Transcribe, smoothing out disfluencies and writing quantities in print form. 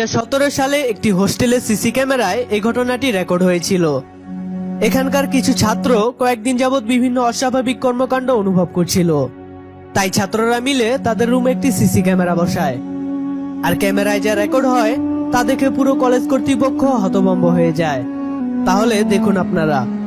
2017 সালে একটি হোস্টেলের সিসি ক্যামেরায় এই ঘটনাটি রেকর্ড হয়েছিল। এখানকার কিছু ছাত্র কয়েকদিন যাবৎ বিভিন্ন অস্বাভাবিক কর্মকাণ্ড অনুভব করছিল। তাই ছাত্ররা মিলে তাদের রুমে একটি সিসি ক্যামেরা বসায়। আর ক্যামেরায় যা রেকর্ড হয় তা দেখে পুরো কলেজ কর্তৃপক্ষ হতভম্ব হয়ে যায়। তাহলে দেখুন আপনারা।